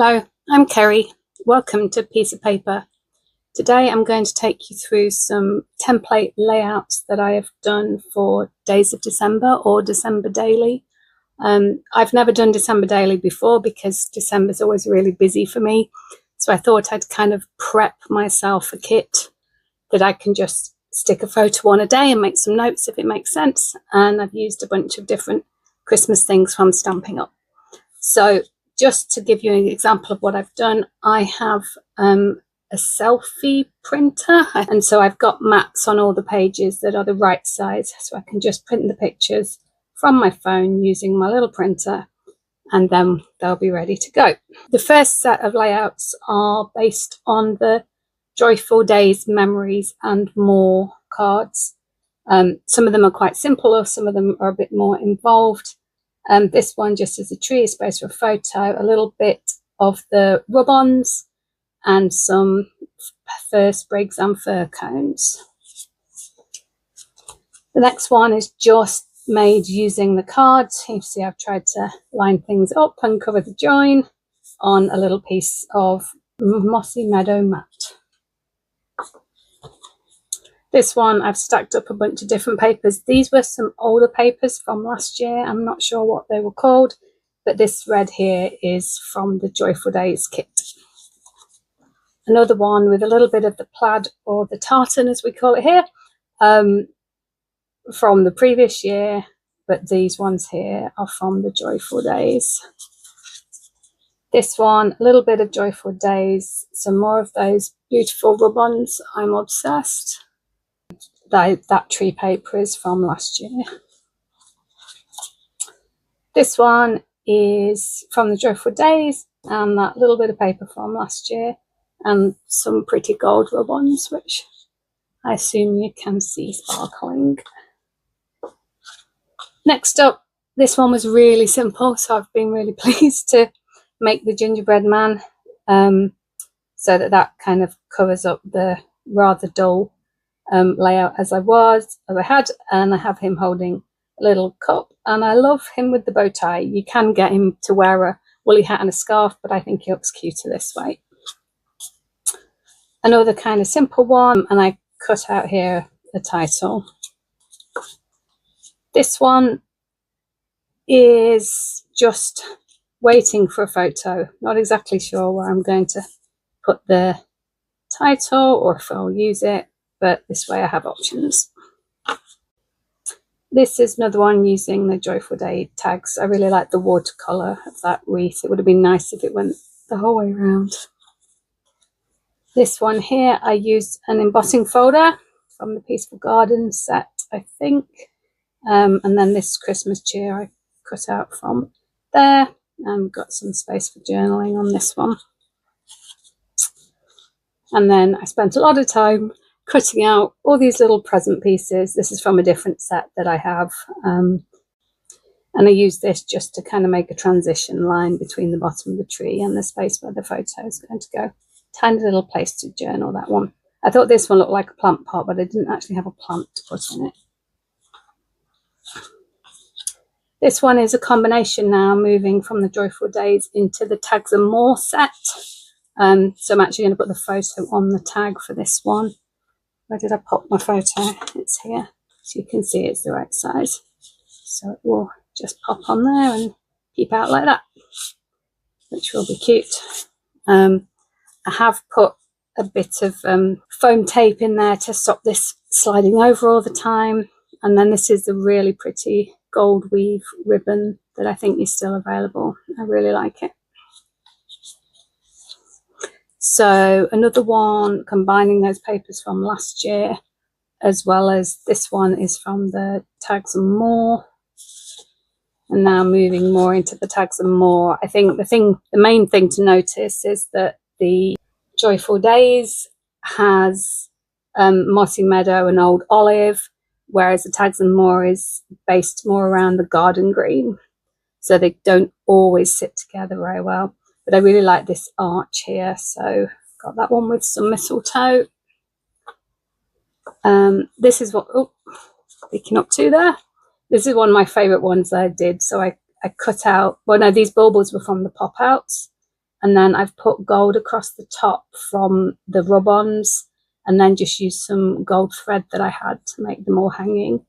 Hello, I'm Kerry. Welcome to Piece of Paper. Today I'm going to take you through some template layouts that I have done for Days of December or Decemberdaily. I've never done Decemberdaily before because December's always really busy for me. So I thought I'd kind of prep myself a kit that I can just stick a photo on a day and make some notes if it makes sense. And I've used a bunch of different Christmas things from Stampin Up. So just to give you an example of what I've done, I have a selfie printer, and so I've got mats on all the pages that are the right size, so I can just print the pictures from my phone using my little printer, and then they'll be ready to go. The first set of layouts are based on the Joyful Days, Memories and More cards. Some of them are quite simple, or some of them are a bit more involved. This one just as a tree, space for a photo, a little bit of the rub-ons and some fir sprigs and fir cones. The next one is just made using the cards. You see I've tried to line things up and cover the join on a little piece of mossy meadow mat. This one I've stacked up a bunch of different papers. These were some older papers from last year. I'm not sure what they were called, but this red here is from the Joyful Days kit. Another one with a little bit of the plaid or the tartan as we call it here, from the previous year, but these ones here are from the Joyful Days. This one, a little bit of Joyful Days, some more of those beautiful rub-ons. I'm obsessed. That tree paper is from last year. This one is from the Joyful Days, and that little bit of paper from last year, and some pretty gold rub-ons, which I assume you can see sparkling. Next up, this one was really simple, so I've been really pleased to make the gingerbread man, so that kind of covers up the rather dull layout as I had, and I have him holding a little cup, and I love him with the bow tie. You can get him to wear a woolly hat and a scarf, but I think he looks cuter this way. Another kind of simple one, and I cut out here the title. This one is just waiting for a photo. Not exactly sure where I'm going to put the title or if I'll use it, but this way I have options. This is another one using the Joyful Day tags. I really like the watercolour of that wreath. It would have been nice if it went the whole way around. This one here, I used an embossing folder from the Peaceful Garden set, I think. And then this Christmas cheer I cut out from there. And got some space for journaling on this one. And then I spent a lot of time cutting out all these little present pieces. This is from a different set that I have. And I use this just to kind of make a transition line between the bottom of the tree and the space where the photo is going to go. Tiny little place to journal, that one. I thought this one looked like a plant pot, but I didn't actually have a plant to put in it. This one is a combination now, moving from the Joyful Days into the Tags and More set. So I'm actually going to put the photo on the tag for this one. Where did I pop my photo? It's here. So you can see it's the right size. So it will just pop on there and peep out like that, which will be cute. I have put a bit of foam tape in there to stop this sliding over all the time. And then this is the really pretty gold weave ribbon that I think is still available. I really like it. So another one combining those papers from last year, as well as this one is from the Tags and More. And now moving more into the Tags and More. I think the main thing to notice is that the Joyful Days has mossy meadow and old olive, whereas the Tags and More is based more around the garden green. So they don't always sit together very well. But I really like this arch here, so got that one with some mistletoe. This is what, picking up two there. This is one of my favourite ones that I did. So I cut out, well no, these baubles were from the pop outs. and then I've put gold across the top from the rub-ons, and then just used some gold thread that I had to make them all hanging.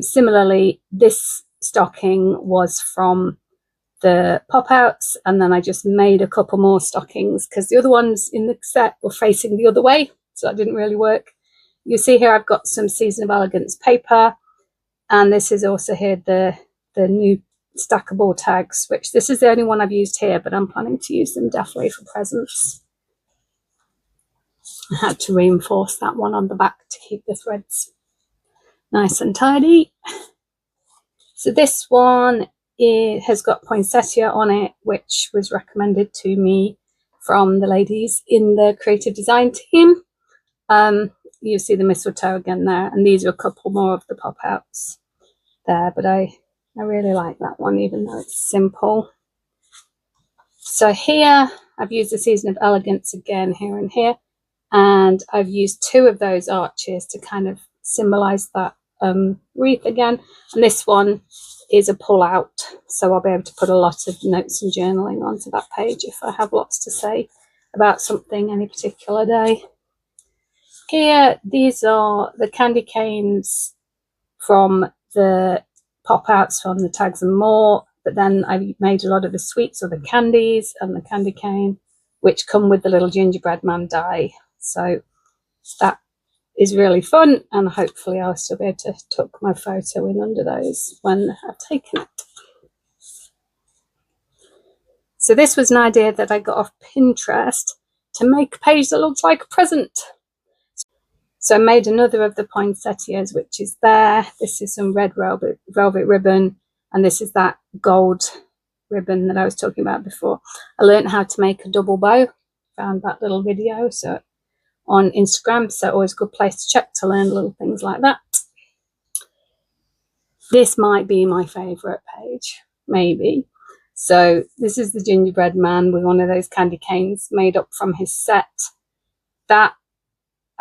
Similarly, this stocking was from the pop-outs, and then I just made a couple more stockings because the other ones in the set were facing the other way, so that didn't really work. You see here I've got some Season of Elegance paper, and this is also here the new stackable tags, which this is the only one I've used here, but I'm planning to use them definitely for presents. I had to reinforce that one on the back to keep the threads nice and tidy. So this one, it has got poinsettia on it, which was recommended to me from the ladies in the creative design team. You see the mistletoe again there, and these are a couple more of the pop-outs there, but I really like that one, even though it's simple. So here I've used the Season of Elegance again here and here, and I've used two of those arches to kind of symbolize that wreath again, and this one is a pull out, so I'll be able to put a lot of notes and journaling onto that page if I have lots to say about something any particular day. Here, these are the candy canes from the pop-outs from the Tags and More, but then I made a lot of the sweets or the candies and the candy cane, which come with the little gingerbread man die. So that is really fun, and hopefully I'll still be able to tuck my photo in under those when I've taken it. So this was an idea that I got off Pinterest to make a page that looks like a present. So I made another of the poinsettias, which is there. This is some red velvet ribbon, and this is that gold ribbon that I was talking about before. I learned how to make a double bow, found that little video on Instagram, so always a good place to check to learn little things like that. This might be my favourite page, maybe. So this is the gingerbread man with one of those candy canes made up from his set. That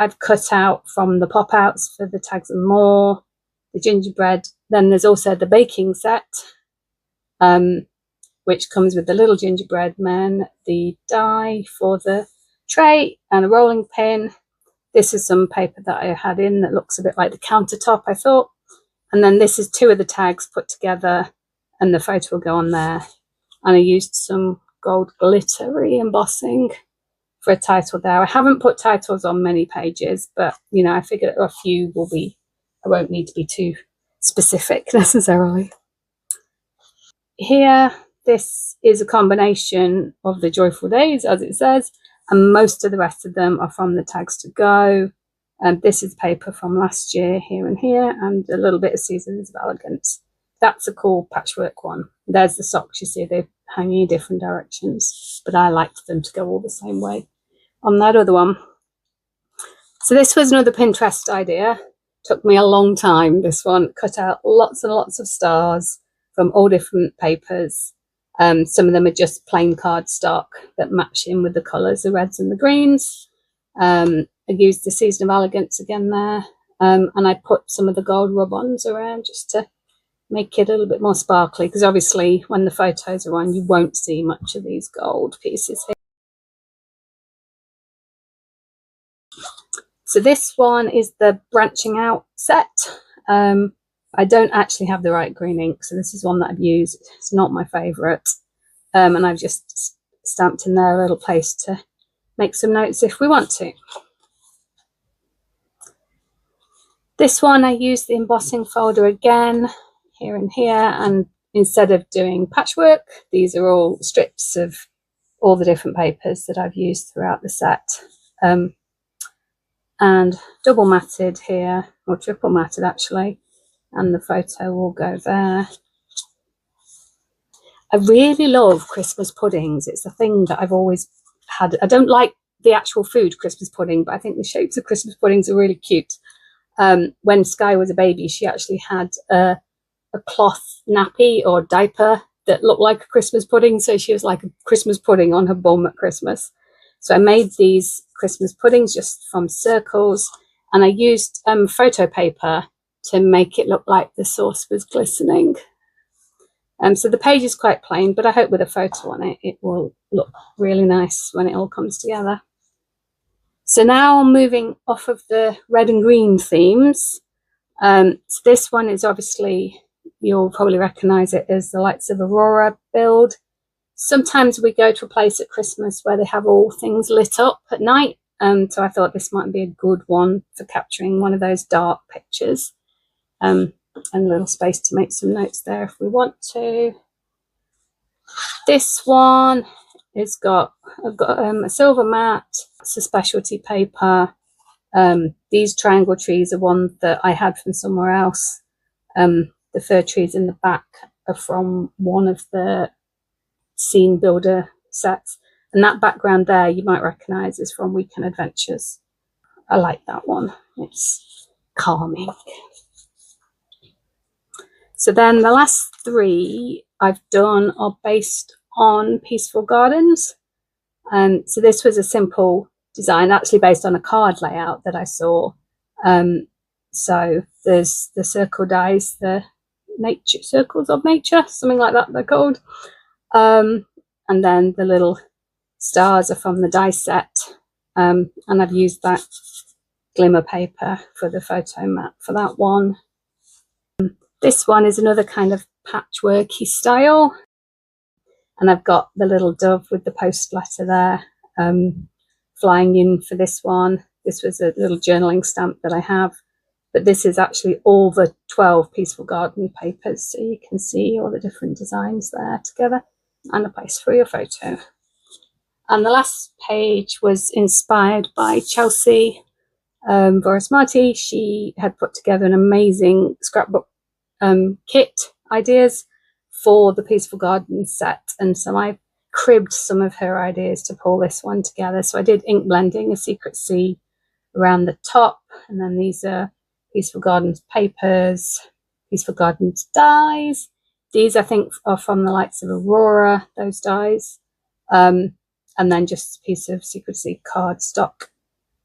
I've cut out from the pop-outs for the Tags and More, the gingerbread. Then there's also the baking set, which comes with the little gingerbread man, the die for the tray, and a rolling pin. This is some paper that I had in that looks a bit like the countertop, I thought. And then this is two of the tags put together, and the photo will go on there. And I used some gold glittery embossing for a title there. I haven't put titles on many pages, but you know, I figured a few will be, I won't need to be too specific necessarily. Here, this is a combination of the Joyful Days, as it says, and most of the rest of them are from the Tags to Go. And this is paper from last year here and here, and a little bit of Seasons of Elegance. That's a cool patchwork one. There's the socks, you see, they're hanging in different directions, but I liked them to go all the same way on that other one. So this was another Pinterest idea. Took me a long time, this one. Cut out lots and lots of stars from all different papers. Some of them are just plain cardstock that match in with the colours, the reds and the greens. I used the Season of Elegance again there, and I put some of the gold rub-ons around just to make it a little bit more sparkly, because obviously when the photos are on you won't see much of these gold pieces here. So this one is the branching out set. I don't actually have the right green ink, so this is one that I've used. It's not my favourite, and I've just stamped in there a little place to make some notes if we want to. This one I used the embossing folder again here and here, and instead of doing patchwork, these are all strips of all the different papers that I've used throughout the set, and double matted here, or triple matted actually, and the photo will go there. I really love Christmas puddings. It's a thing that I've always had. I don't like the actual food Christmas pudding, but I think the shapes of Christmas puddings are really cute. When Sky was a baby, she actually had a cloth nappy or diaper that looked like a Christmas pudding, so she was like a Christmas pudding on her bum at Christmas. So I made these Christmas puddings just from circles, and I used photo paper to make it look like the sauce was glistening. So the page is quite plain, but I hope with a photo on it, it will look really nice when it all comes together. So now moving off of the red and green themes. So this one is obviously, you'll probably recognise it as the Lights of Aurora build. Sometimes we go to a place at Christmas where they have all things lit up at night. So I thought this might be a good one for capturing one of those dark pictures. And a little space to make some notes there if we want to. This one has got, I've got a silver mat, it's a specialty paper. These triangle trees are one that I had from somewhere else. The fir trees in the back are from one of the scene builder sets, and that background there you might recognise is from Weekend Adventures. I like that one, it's calming. So then the last three I've done are based on Peaceful Gardens. So this was a simple design, actually based on a card layout that I saw. So there's the circle dies, the nature circles of nature, something like that they're called. And then the little stars are from the die set. And I've used that glimmer paper for the photo mat for that one. This one is another kind of patchworky style. And I've got the little dove with the post letter there, flying in for this one. This was a little journaling stamp that I have, but this is actually all the 12 Peaceful Garden papers, so you can see all the different designs there together, and a place for your photo. And the last page was inspired by Chelsea Vorismati. She had put together an amazing scrapbook kit ideas for the Peaceful Garden set, and so I cribbed some of her ideas to pull this one together. So I did ink blending, a secret C around the top, and then these are Peaceful Gardens papers, Peaceful Gardens dies. These I think are from the Lights of Aurora, those dies, and then just a piece of secret C cardstock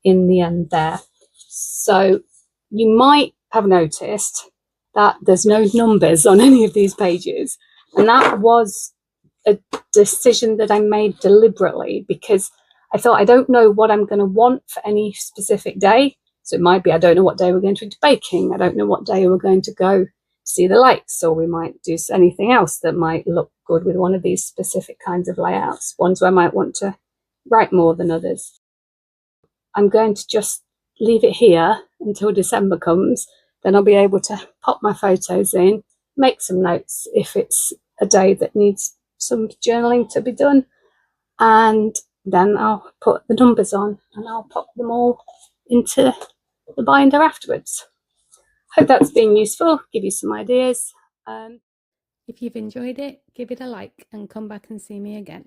in the end there. So you might have noticed that there's no numbers on any of these pages, and that was a decision that I made deliberately, because I thought I don't know what I'm going to want for any specific day. So it might be I don't know what day we're going to do baking, I don't know what day we're going to go see the lights, or we might do anything else that might look good with one of these specific kinds of layouts, ones where I might want to write more than others. I'm going to just leave it here until December comes. Then I'll be able to pop my photos in, make some notes if it's a day that needs some journaling to be done, and then I'll put the numbers on and I'll pop them all into the binder afterwards. Hope that's been useful, give you some ideas. If you've enjoyed it, give it a like and come back and see me again.